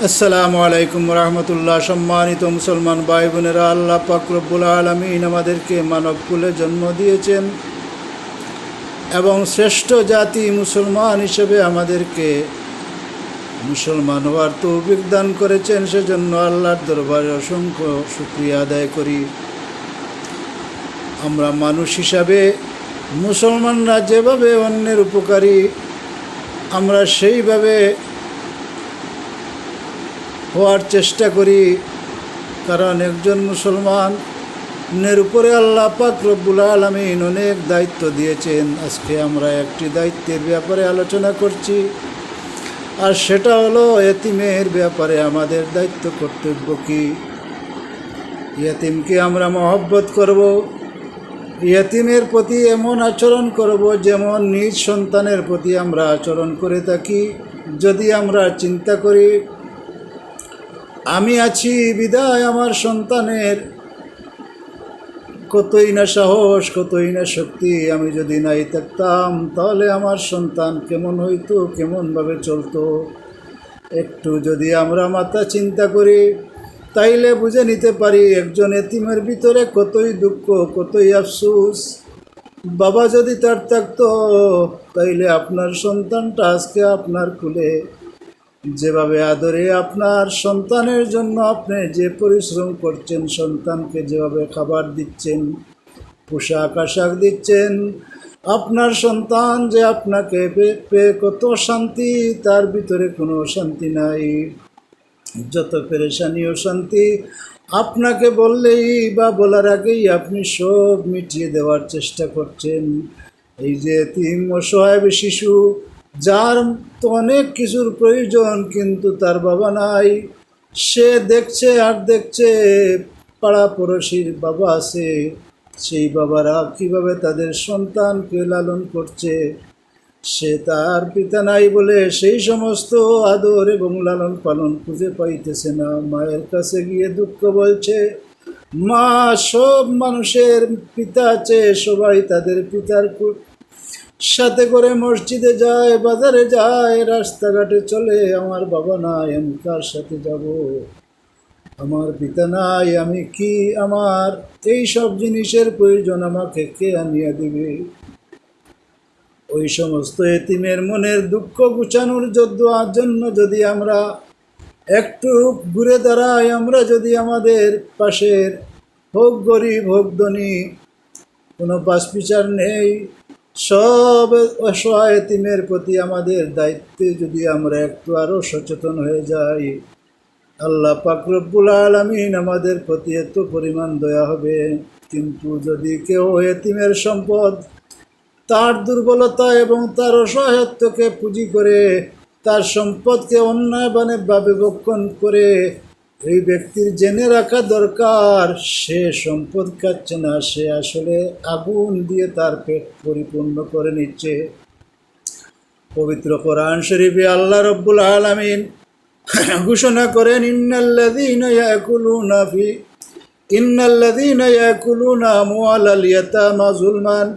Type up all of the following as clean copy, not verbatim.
আসসালামু আলাইকুম রহমতুল্লাহ। সম্মানিত মুসলমান ভাই বোনেরা, আল্লাহ পাক রব্বুল আলামিন আমাদেরকে মানবকুলে জন্ম দিয়েছেন এবং শ্রেষ্ঠ জাতি মুসলমান হিসেবে আমাদেরকে মুসলমান হওয়ার তৌফিক দান করেছেন। সেজন্য আল্লাহর দরবারে অসংখ্য শুকরিয়া আদায় করি। আমরা মানুষ হিসাবে মুসলমানরা যেভাবে অন্যের উপকারী, আমরা সেইভাবে হওয়ার চেষ্টা করি, কারণ একজন মুসলমানের উপরে আল্লাহ পাক রব্বুল আলামিন অনেক দায়িত্ব দিয়েছেন। আজকে আমরা একটি দায়িত্বের ব্যাপারে আলোচনা করছি, আর সেটা হলো এতিমের ব্যাপারে আমাদের দায়িত্ব কর্তব্য কি। ইয়েতিমকে আমরা মহব্বত করব, ইয়েতিমের প্রতি এমন আচরণ করব যেমন নিজ সন্তানের প্রতি আমরা আচরণ করে থাকি। যদি আমরা চিন্তা করি আমি আছি বিদায় আমার সন্তানের কতই না সাহস, কতই না শক্তি, আমি যদি নাই থাকতাম তাহলে আমার সন্তান কেমন হইতো, কেমনভাবে চলতো। একটু যদি আমরা মাথা চিন্তা করি তাইলে বুঝে নিতে পারি একজন এতিমের ভিতরে কতই দুঃখ, কতই আফসোস। বাবা যদি তার থাকতো তাইলে আপনার সন্তানটা আজকে আপনার কুলে যেভাবে আদরে আপনার সন্তানের জন্য আপনি যে পরিশ্রম করছেন, সন্তানকে যেভাবে খাবার দিচ্ছেন, পোশাক আশাক দিচ্ছেন, আপনার সন্তান যে আপনাকে পেয়ে কত শান্তি, তার ভিতরে কোনো শান্তি নাই। যত পেরেশানি ও শান্তি আপনাকে বললেই বা বলার আগেই আপনি সব মিটিয়ে দেওয়ার চেষ্টা করছেন। এই যে এতিম অসহায় শিশু, যার তো অনেক কিছুর প্রয়োজন কিন্তু তার বাবা নাই, সে দেখছে আর দেখছে পাড়া পড়োশির বাবা আছে, সেই বাবারা কিভাবে তাদের সন্তানকে লালন করছে। সে তার পিতা নাই বলে সেই সমস্ত আদর এবং লালন পালন খুঁজে পাইতেছে না। মায়ের কাছে গিয়ে দুঃখ বলছে। মা, সব মানুষের পিতা আছে, সবাই তাদের পিতার সাথে করে মসজিদে যায়, বাজারে যায়, রাস্তাঘাটে চলে। আমার বাবা নাই, আমি কার সাথে যাব? আমার পিতা নাই, আমি কি, আমার এই সব জিনিসের প্রয়োজন আমাকে কে আনিয়ে দিবে? ওই সমস্ত এতিমের মনের দুঃখ ঘুচানোর জন্য যদি আমরা একটু ঘুরে দাঁড়াই, আমরা যদি আমাদের পাশের হোক গরিব হোক ধনী, কোনো পাশ বিচার নেই, সব অসহায় এতিমের প্রতি আমাদের দায়িত্বে যদি আমরা একটু আরও সচেতন হয়ে যাই, আল্লাহ পাক রব্বুল আলামিন আমাদের প্রতি এত পরিমাণ দয়া হবে। কিন্তু যদি কেউ এতিমের সম্পদ, তার দুর্বলতা এবং তার অসহায়ত্বকে পুঁজি করে তার সম্পদকে অন্যায়ভাবে ভক্ষণ করে, এই ব্যক্তির জেনে রাখা দরকার সে সম্পদ খাচ্ছে না, সে আসলে আগুন দিয়ে তার পেট পরিপূর্ণ করে নিচ্ছে। পবিত্র কোরআন শরীফে আল্লাহ রব্বুল আলামিন ঘোষণা করেন, ইন্নাল্লাযীনা ইয়াকুলুনা আমওয়ালাল ইয়াতামা যুলমান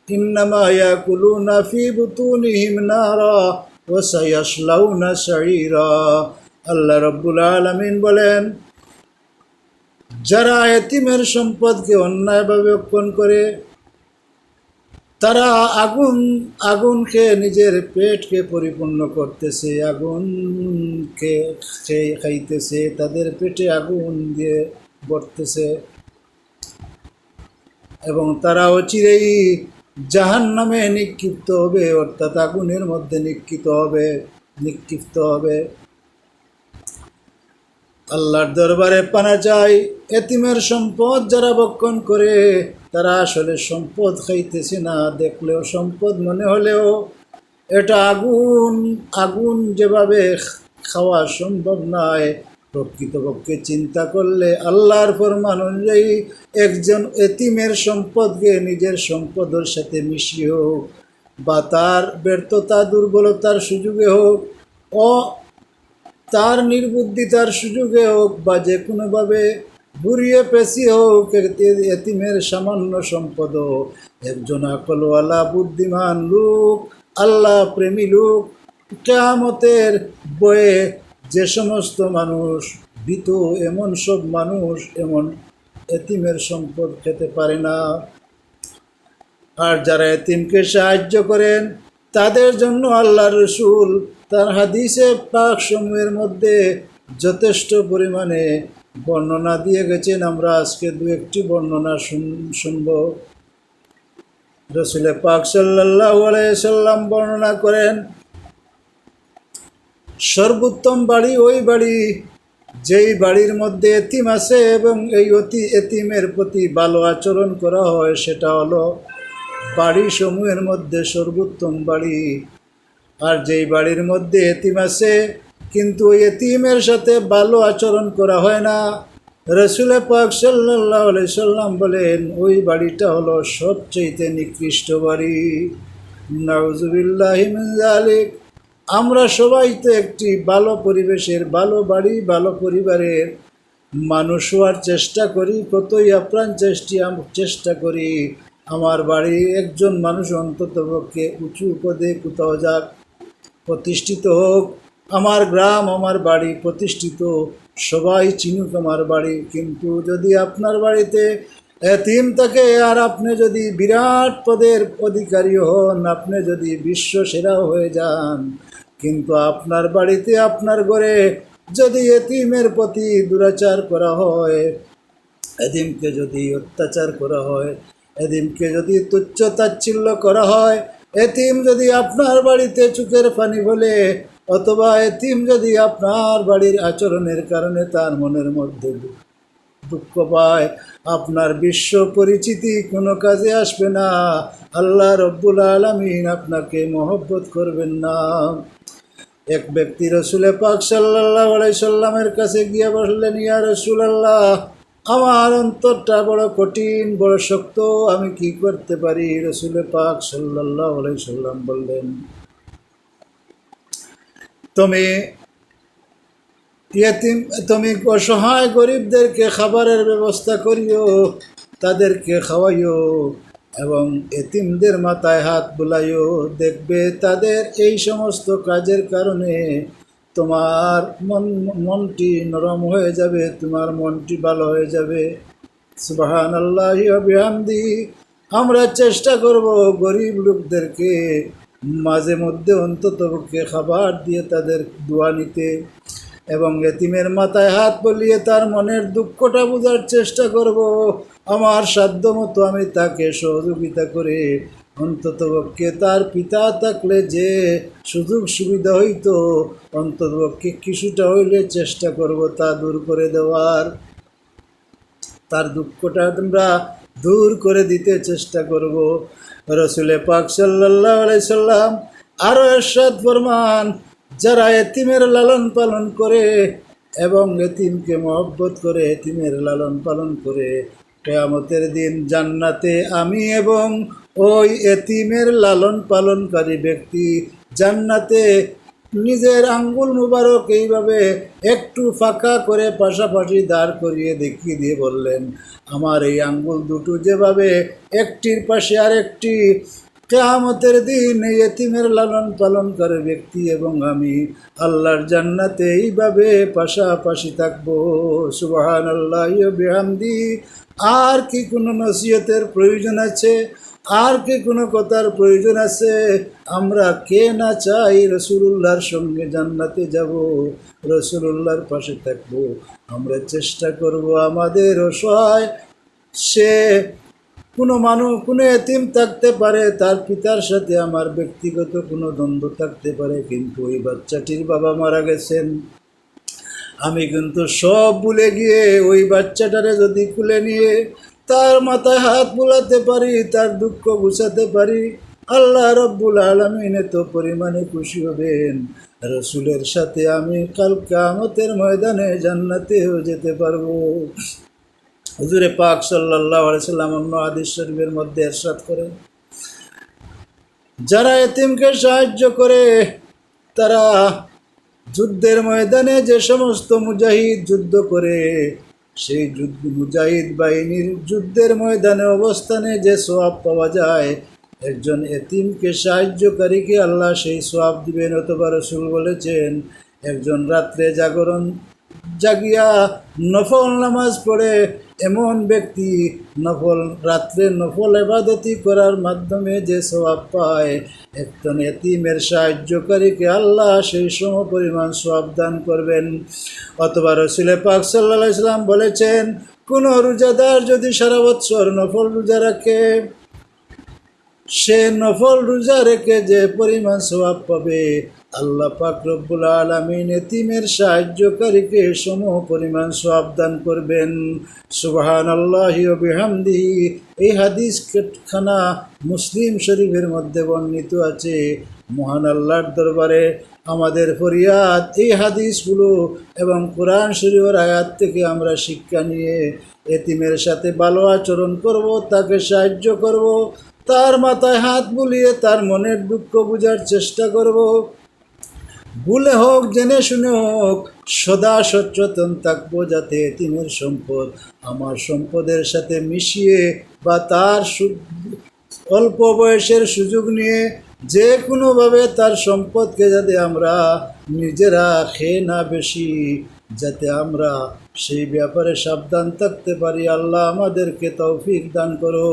ইন্নামা ইয়াকুলুনা ফি বুতুনিহিম নারা ওয়া সায়াসলাউনা সাঈরা। আল্লাহ রব্বুল আলামিন বলেন, যারা এতিমের সম্পদকে অন্যায়ভাবে ভক্ষণ করে তারা আগুনকে নিজের পেটকে পরিপূর্ণ করতেছে, আগুনকে খাইতেছে, তাদের পেটে আগুন দিয়ে ভরতেছে এবং তারা অচিরেই জাহান্নামে নিক্ষিপ্ত হবে, অর্থাৎ আগুনের মধ্যে নিক্ষিপ্ত হবে। আল্লাহর দরবারে পানা চাই, এতিমের সম্পদ যারা ভক্ষণ করে তারা আসলে সম্পদ খাইতেছে না, দেখলেও সম্পদ মনে হলেও এটা আগুন যেভাবে খাওয়া সম্ভব নয়। প্রকৃতপক্ষে চিন্তা করলে আল্লাহর ফরমান অনুযায়ী একজন এতিমের সম্পদকে নিজের সম্পদের সাথে মিশিয়ে হোক বা তার ব্যর্থতা দুর্বলতার সুযোগে হোক, তার নির্বুদ্ধিতার সুযোগে হোক, বা যে কোনোভাবে ঘুরিয়ে পেঁচিয়ে হোক, এতিমের সামান্য সম্পদ একজন আকলওয়ালা বুদ্ধিমান লোক, আল্লাহ প্রেমী লোক কিয়ামতের বয়ে যে সমস্ত মানুষ ভীত, এমন সব মানুষ এমন এতিমের সম্পদ খেতে পারে না। আর যারা এতিমকে সাহায্য করেন তাদের জন্য আল্লাহ রসুল তার হাদিসে পাক সমূহের মধ্যে যথেষ্ট পরিমাণে বর্ণনা দিয়ে গেছেন। আমরা আজকে দু একটি বর্ণনা শুনব। রসুল পাক সাল্লাল্লাহু আলাইহি সাল্লাম বর্ণনা করেন, সর্বোত্তম বাড়ি ওই বাড়ি যেই বাড়ির মধ্যে এতিম আছে এবং এই এতিমের প্রতি ভালো আচরণ করা হয়, সেটা হলো বাড়ি সমূহের মধ্যে সর্বোত্তম বাড়ি। আর যেই বাড়ির মধ্যে এতিম আছে কিন্তু ওই এতিমের সাথে ভালো আচরণ করা হয় না, রসুল পাক সাল্লাল্লাহু আলাইহি সাল্লাম বলেন ওই বাড়িটা হলো সবচেয়ে নিকৃষ্ট বাড়ি। নাউযুবিল্লাহি মিন যালিক। আমরা সবাই তো একটি ভালো পরিবেশের, ভালো বাড়ি, ভালো পরিবারের মানুষ হওয়ার চেষ্টা করি, কতই আপ্রাণ চেষ্টা করি আমার বাড়ি একজন মানুষ অন্তত পক্ষে উঁচু পদে কোথাও যাক, প্রতিষ্ঠিত হোক, আমার গ্রাম আমার বাড়ি প্রতিষ্ঠিত, সবাই চিনুক আমার বাড়ি। কিন্তু যদি আপনার বাড়িতে এতিম থাকে আর আপনি যদি বিরাট পদের অধিকারী হন, আপনি যদি বিশ্ব সেরাও হয়ে যান, কিন্তু আপনার বাড়িতে আপনার ঘরে যদি এতিমের প্রতি দুরাচার করা হয়, এতিমকে যদি অত্যাচার করা হয়, এতিমকে যদি তুচ্ছ তাচ্ছিল্য করা হয়, এতিম যদি আপনার বাড়িতে চোখের পানি বলে, অথবা এতিম যদি আপনার বাড়ির আচরণের কারণে তার মনের মধ্যে দুঃখ পায়, আপনার বিশ্ব পরিচিতি কোনো কাজে আসবে না। আল্লাহ রব্বুল আলামিন আপনাকে মহব্বত করবেন না। এক ব্যক্তি রসুল পাক সাল্লাল্লাহু আলাইহি সাল্লামের কাছে গিয়ে বললেন, ইয়া রাসূলুল্লাহ, আমার অন্তরটা বড় কঠিন, বড় শক্ত, আমি কি করতে পারি? রসুল পাক সাল্লাল্লাহু আলাইহি সাল্লাম বললেন, তুমি অসহায় গরিবদেরকে খাবারের ব্যবস্থা করিও, তাদেরকে খাওয়াইও এবং এতিমদের মাথায় হাত বুলাইও। দেখবে তাদের এই সমস্ত কাজের কারণে তোমার মনটি নরম হয়ে যাবে, তোমার মনটি ভালো হয়ে যাবে। সুবহানাল্লাহি ওয়া বিহামদিহি। আমরা চেষ্টা করব গরিব লোকদেরকে মাঝে মধ্যে অন্ততপক্ষে খাবার দিয়ে তাদের দোয়া নিতে এবং এতিমের মাথায় হাত বুলিয়ে তার মনের দুঃখটা বোঝার চেষ্টা করব। আমার সাধ্য মতো আমি তাকে সহযোগিতা করে অন্ততপক্ষে তার পিতা থাকলে যে সুযোগ সুবিধা হইতো, অন্ততপক্ষে কিছুটা হইলে চেষ্টা করব তা দূর করে দেওয়ার, তার দুঃখটা আমরা দূর করে দিতে চেষ্টা করব। রসুল পাক সাল্লাল্লাহু আলাইহি সাল্লাম আরও ইরশাদ ফরমান, যারা এতিমের লালন পালন করে এবং এতিমকে মহব্বত করে, এতিমের লালন পালন করে, কিয়ামতের দিন জান্নাতে আমি এবং ওই এতিমের লালন পালনকারী ব্যক্তি জান্নাতে নিজের আঙ্গুল মুবারক এইভাবে একটু ফাঁকা করে পাশাপাশি দাঁড় করিয়ে দেখিয়ে দিয়ে বললেন, আমার এই আঙ্গুল দুটো যেভাবে একটির পাশে আরেকটি, কিয়ামতের দিন এই এতিমের লালন পালন করে ব্যক্তি এবং আমি আল্লাহর জান্নাতে এইভাবে পাশাপাশি থাকবো। সুবহানাল্লাহি ওয়া বিহামদিহি। আর কি কোনো নসিহতের প্রয়োজন আছে? আর কি কোনো কথার প্রয়োজন আছে? আমরা কে না চাই রাসূলুল্লাহর সঙ্গে জান্নাতে যাব, রাসূলুল্লাহর পাশে থাকবো। আমরা চেষ্টা করব আমাদের অসহায়, সে কোনো এতিম থাকতে পারে, তার পিতার সাথে আমার ব্যক্তিগত কোনো দ্বন্দ্ব থাকতে পারে, কিন্তু ওই বাচ্চাটির বাবা মারা গেছেন, আমি কিন্তু সব ভুলে গিয়ে ওই বাচ্চাটারে যদি কুলে নিয়ে তার মাথায় হাত বুলাতে পারি, তার দুঃখ গুছাতে পারি, আল্লাহ রব্বুল আলামিন এত পরিমাণে খুশি হবেন, রসুলের সাথে আমি কাল কিয়ামতের ময়দানে জান্নাতেও যেতে পারবো। হুজুরে পাক সাল্লাল্লাহু আলাইহি সাল্লাম অন্য হাদিস শরীফের মধ্যে ইরশাদ করেন, যারা এতিমকে সাহায্য করে তারা যুদ্ধের ময়দানে যে সমস্ত মুজাহিদ যুদ্ধ করে, সেই মুজাহিদ বাহিনীর যুদ্ধের ময়দানে অবস্থানে যে সওয়াব পাওয়া যায়, একজন এতিমকে সাহায্যকারীকে আল্লাহ সেই সওয়াব দিবেন। অথবা রাসূল বলেছেন, একজন রাত্রে জাগিয়া নফল নামাজ পড়ে এমন ব্যক্তি রাত্রে নফল ইবাদতি করার মাধ্যমে যে সওয়াব পায়, একজন এতিমের সাহায্যকারীকে আল্লাহ সেই সম পরিমাণ সওয়াব দান করবেন। অথবা রাসূল পাক সাল্লাল্লাহু আলাইহি ওয়াসাল্লাম বলেছেন, কোন রোজাদার যদি সারা বৎসর নফল রোজা রাখে, সে নফল রোজা রেখে যে পরিমাণ সওয়াব পাবে, আল্লাহ পাক রব্বুল আলামিন এতিমের সাহায্যকারীকে সম পরিমাণ সওয়াব দান করবেন। সুবহানাল্লাহি ওয়া বিহামদিহি। এই হাদিস খানা মুসলিম শরীফের মধ্যে বর্ণিত আছে। মহান আল্লাহর দরবারে আমাদের ফরিয়াদ, এই হাদিসগুলো এবং কোরআন শরীফের আয়াত থেকে আমরা শিক্ষা নিয়ে এতিমের সাথে ভালো আচরণ করব, তাকে সাহায্য করব, তার মাথায় হাত বুলিয়ে তার মনের দুঃখ বোঝার চেষ্টা করব। ভুলে হোক জেনে শুনে হোক সদা সচেতন থাকবো, যাতে এতিমের সম্পদ আমার সম্পদের সাথে মিশিয়ে বা তার অল্প বয়সের সুযোগ নিয়ে যে কোনোভাবে তার সম্পদকে যাতে আমরা নিজেরা খেয়ে না বেশি, যাতে আমরা সেই ব্যাপারে সাবধান থাকতে পারি। আল্লাহ আমাদেরকে তৌফিক দান করো।